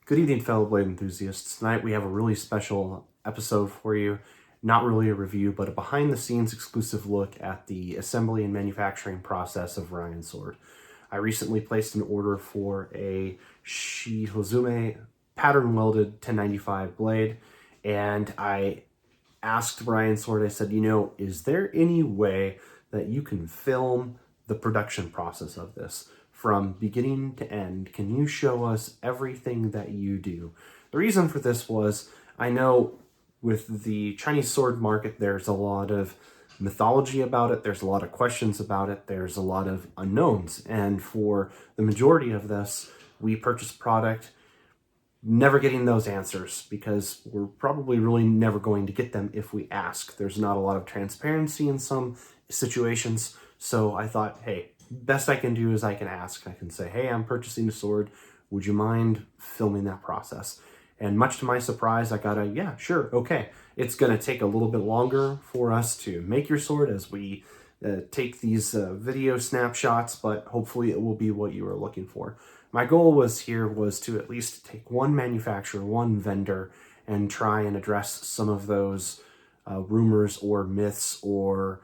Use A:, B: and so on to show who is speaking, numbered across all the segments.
A: Good evening, fellow blade enthusiasts. Tonight we have a really special episode for you. Not really a review, but a behind-the-scenes exclusive look at the assembly and manufacturing process of RyanSword. I recently placed an order for a Shihozume pattern welded 1095 blade, and I asked RyanSword, I said, is there any way that you can film the production process of this? From beginning to end, can you show us everything that you do? The reason for this was, I know with the Chinese sword market, there's a lot of mythology about it, there's a lot of questions about it, there's a lot of unknowns, and for the majority of this, we purchase product never getting those answers because we're probably really never going to get them if we ask. There's not a lot of transparency in some situations, so I thought, hey, best I can do is I can ask. I can say, hey, I'm purchasing a sword. Would you mind filming that process? And much to my surprise, I got a, yeah, sure, okay. It's going to take a little bit longer for us to make your sword as we take these video snapshots, but hopefully it will be what you were looking for. My goal was to at least take one manufacturer, one vendor, and try and address some of those rumors or myths or,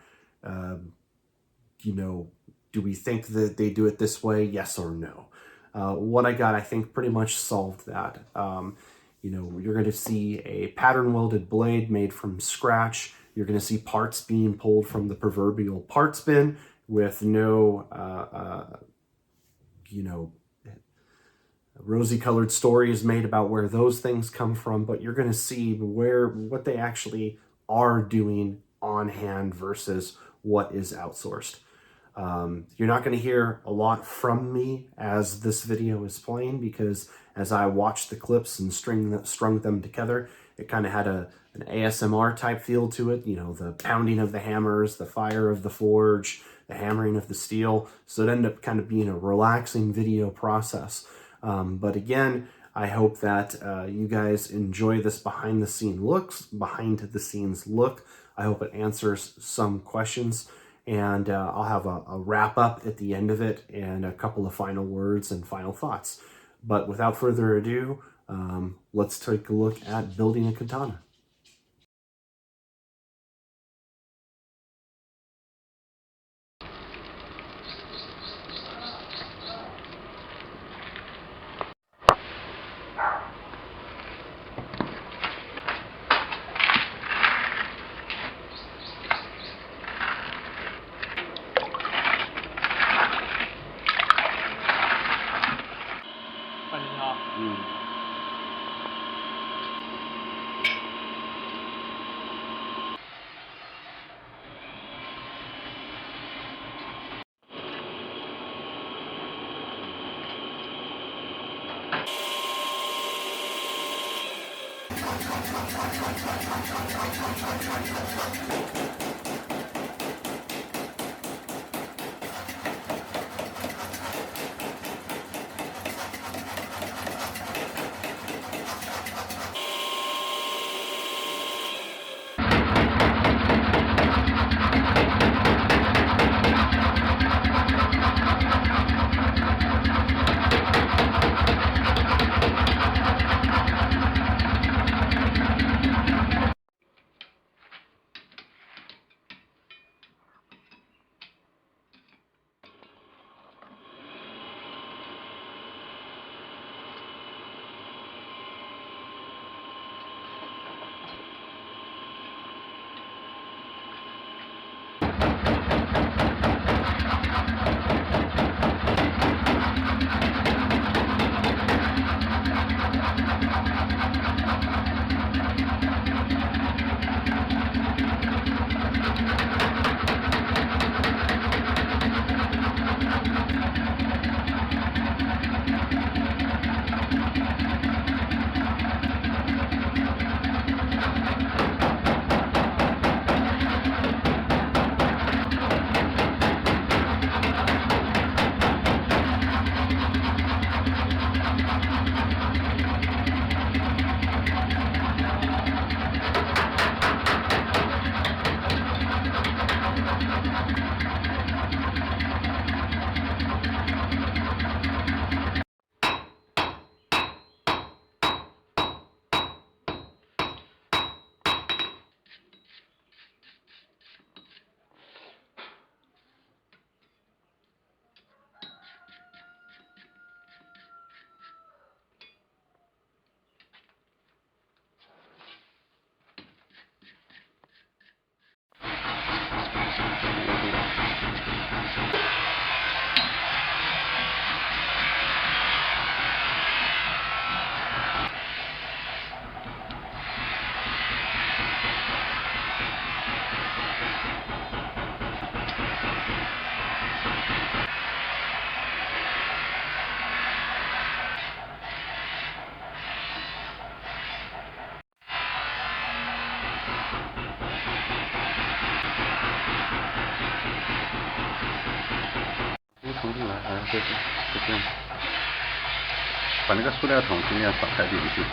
A: do we think that they do it this way? Yes or no? What I got, I think, pretty much solved that. You're going to see a pattern welded blade made from scratch. You're going to see parts being pulled from the proverbial parts bin with no, rosy colored stories made about where those things come from, but you're going to see what they actually are doing on hand versus what is outsourced. You're not going to hear a lot from me as this video is playing because as I watched the clips and strung them together, it kind of had an ASMR type feel to it, the pounding of the hammers, the fire of the forge, the hammering of the steel. So it ended up kind of being a relaxing video process. But again, I hope that you guys enjoy this behind the scenes look. I hope it answers some questions. And I'll have a wrap up at the end of it and a couple of final words and final thoughts. But without further ado, let's take a look at building a katana.
B: 冲进来，对，就这样，把那个塑料桶尽量少开点就可以。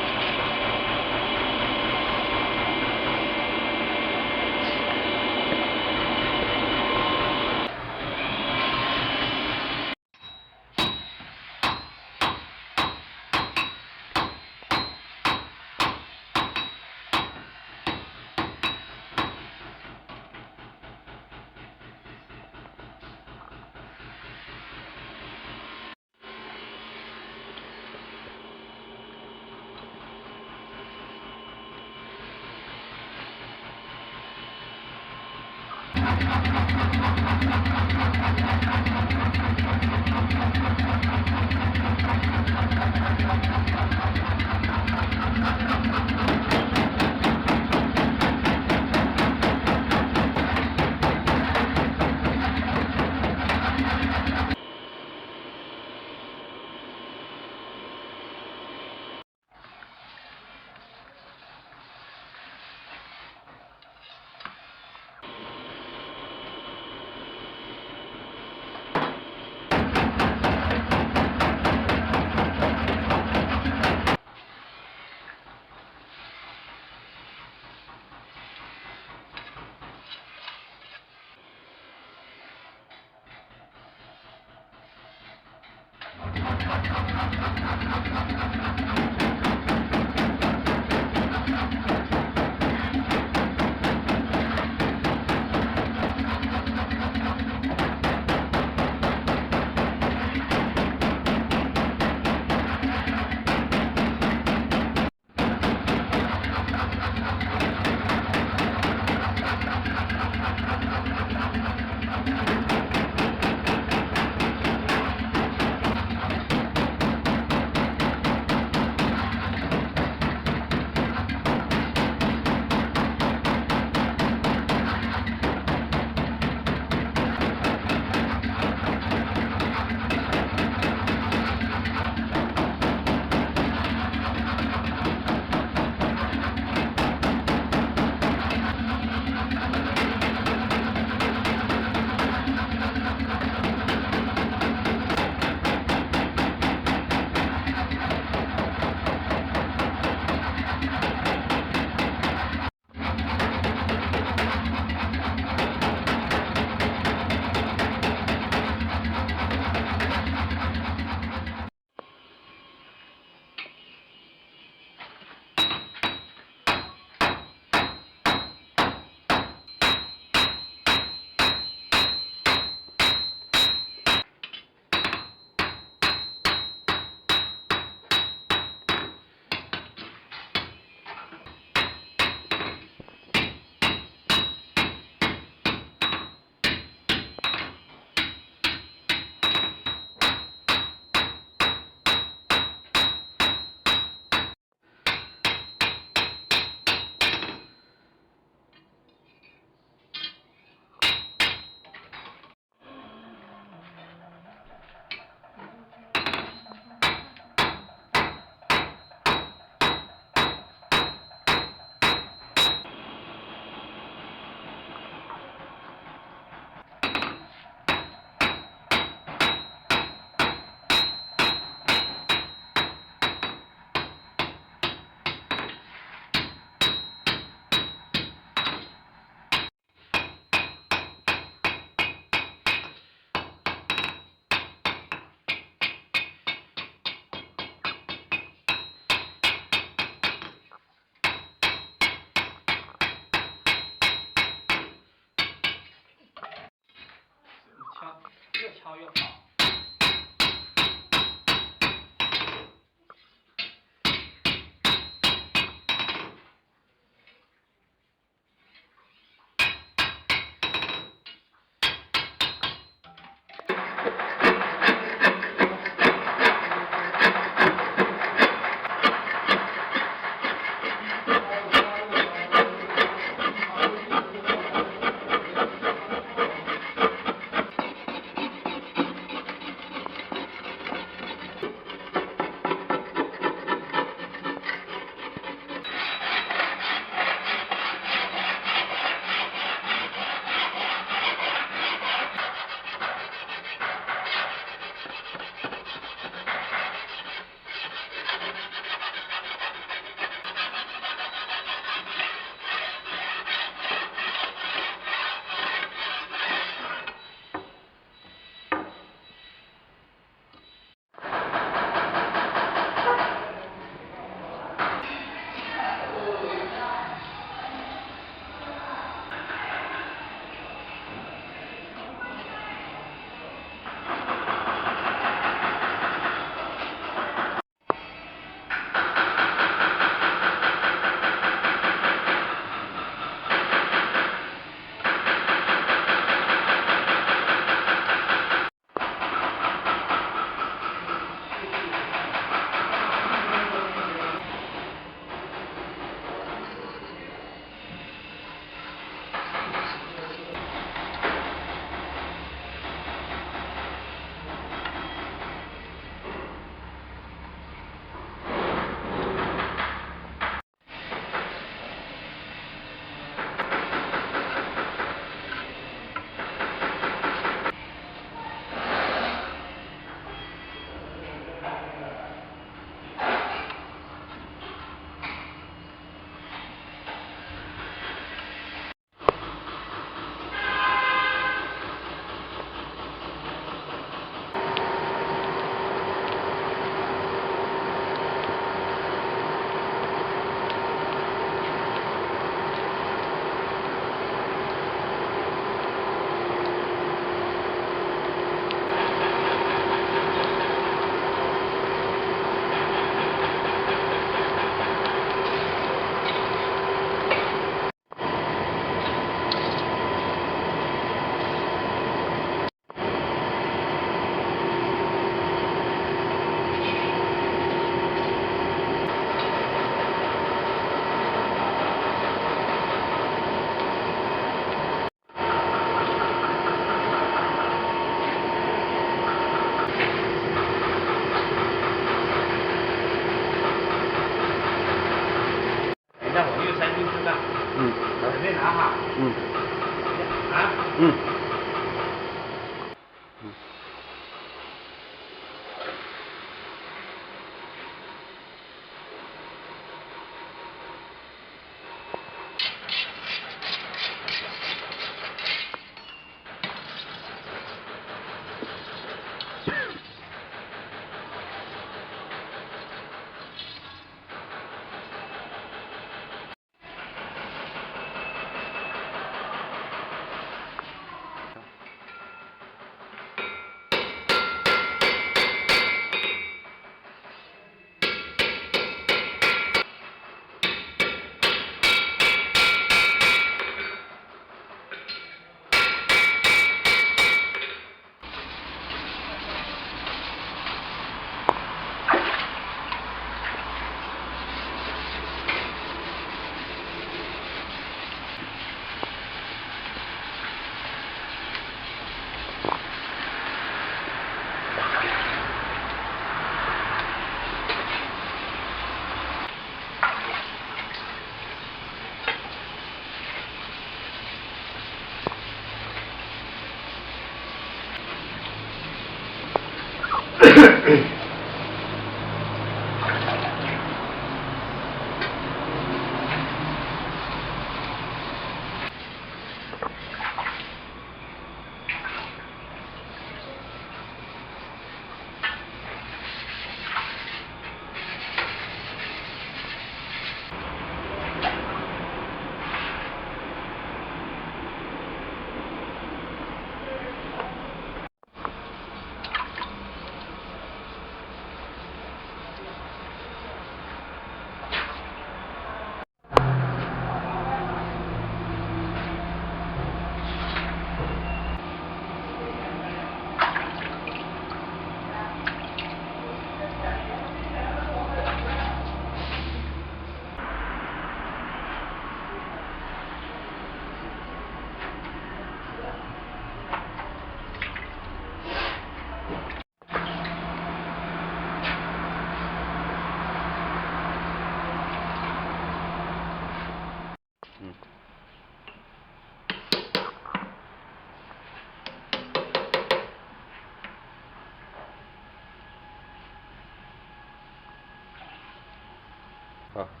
B: 好。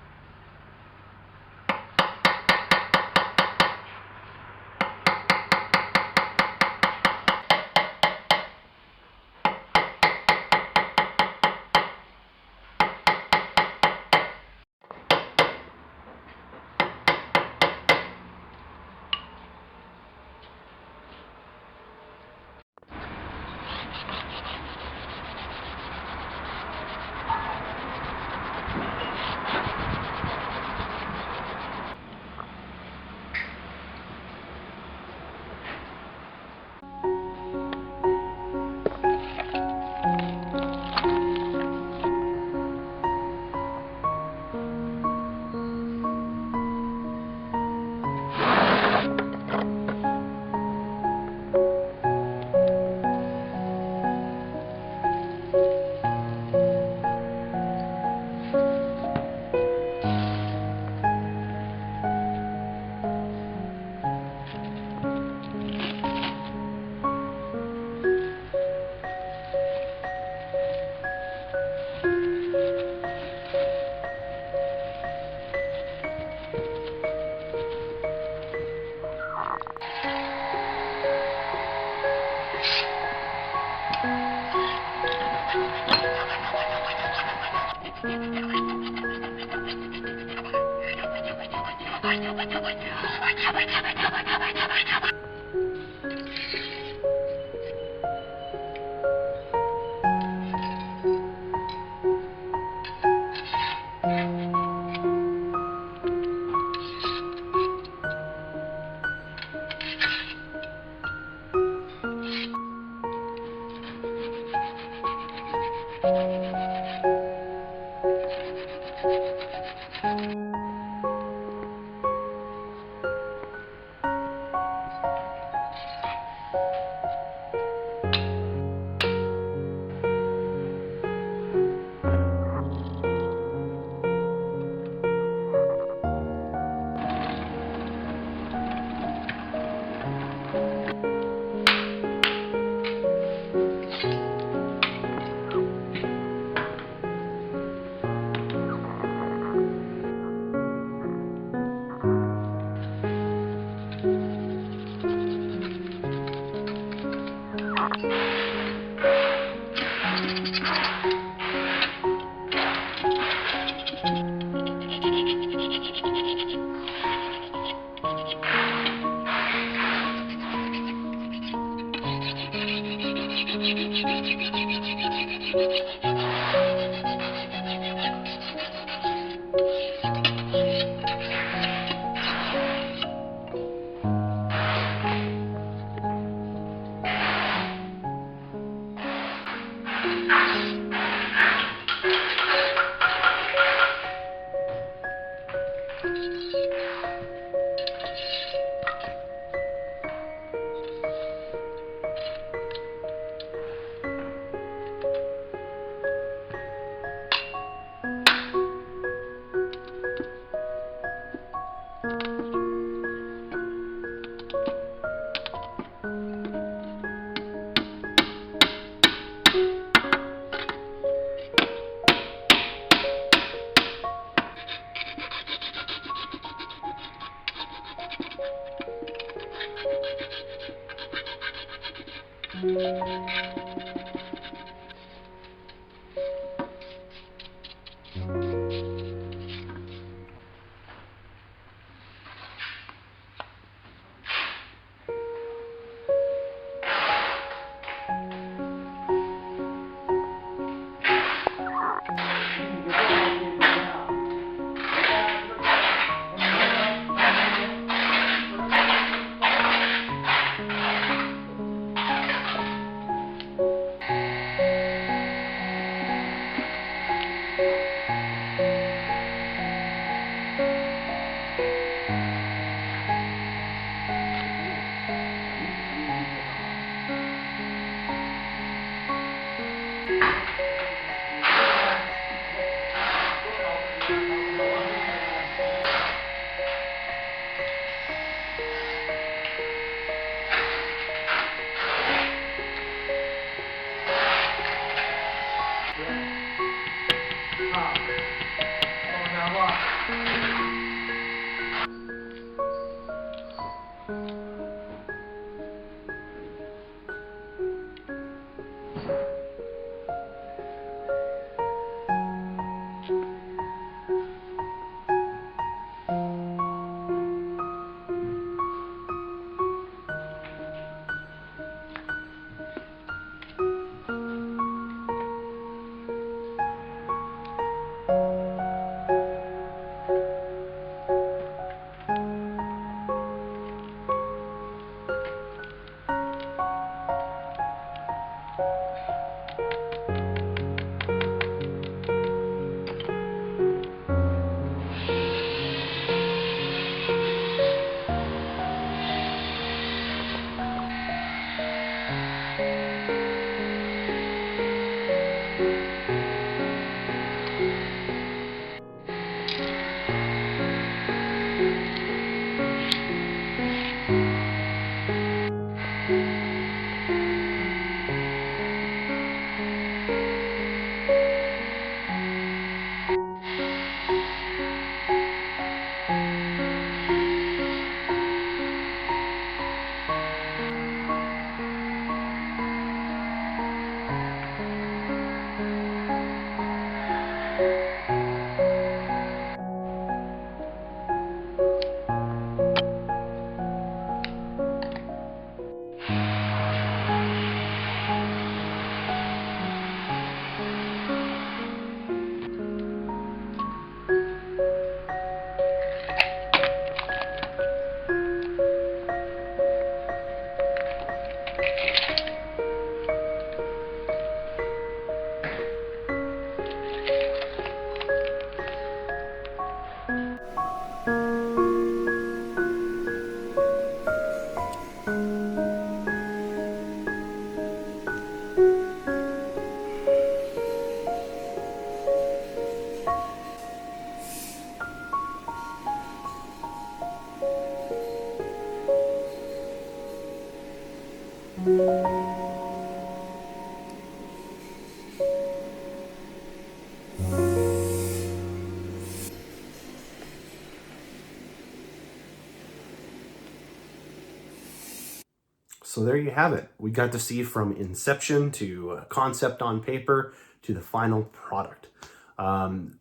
A: So there you have it. We got to see from inception to concept on paper to the final product.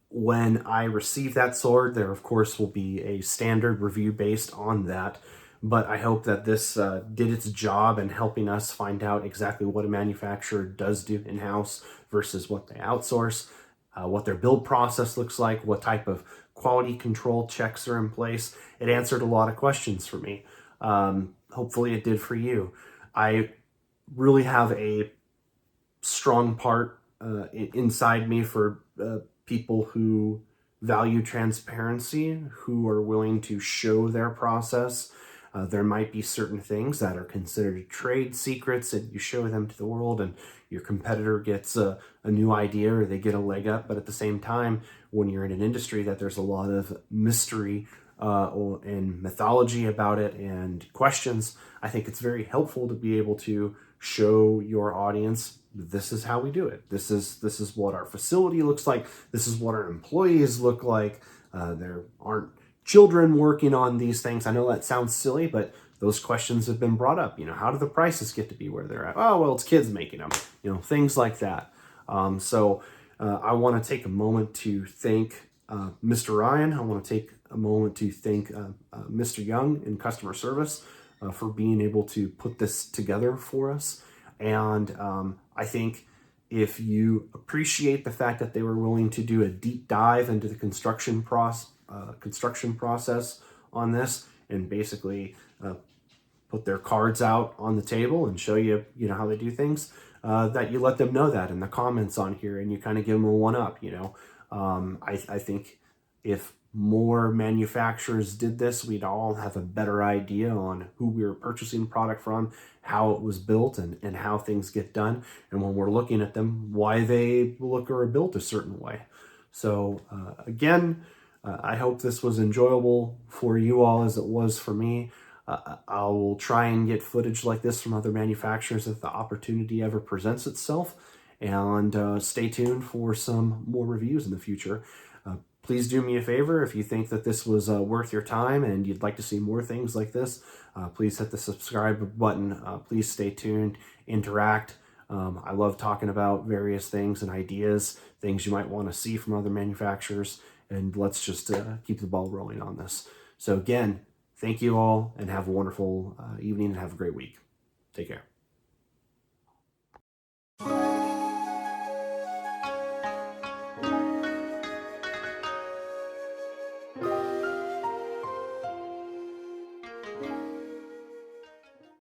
A: When I receive that sword, there of course will be a standard review based on that, but I hope that this did its job in helping us find out exactly what a manufacturer does do in-house versus what they outsource, what their build process looks like, what type of quality control checks are in place. It answered a lot of questions for me. Hopefully it did for you. I really have a strong part inside me for people who value transparency, who are willing to show their process. There might be certain things that are considered trade secrets and you show them to the world and your competitor gets a new idea or they get a leg up. But at the same time, when you're in an industry that there's a lot of mystery and mythology about it and questions, I think it's very helpful to be able to show your audience, this is how we do it. This is what our facility looks like. This is what our employees look like. There aren't children working on these things. I know that sounds silly, but those questions have been brought up. You know, how do the prices get to be where they're at? Oh, well, it's kids making them. You know, things like that. So I want to take a moment to thank Mr. Ryan. I want to take a moment to thank Mr. Young in customer service for being able to put this together for us. And I think if you appreciate the fact that they were willing to do a deep dive into the construction process on this and basically put their cards out on the table and show you, how they do things, that you let them know that in the comments on here and you kind of give them a one-up, I think if more manufacturers did this, we'd all have a better idea on who we were purchasing product from, how it was built, and how things get done. And when we're looking at them, why they look or are built a certain way. So again, I hope this was enjoyable for you all as it was for me. I will try and get footage like this from other manufacturers if the opportunity ever presents itself. And stay tuned for some more reviews in the future. please do me a favor. If you think that this was worth your time and you'd like to see more things like this, please hit the subscribe button. Please stay tuned, interact. I love talking about various things and ideas, things you might want to see from other manufacturers, and let's just keep the ball rolling on this. So again, thank you all, and have a wonderful evening, and have a great week. Take care.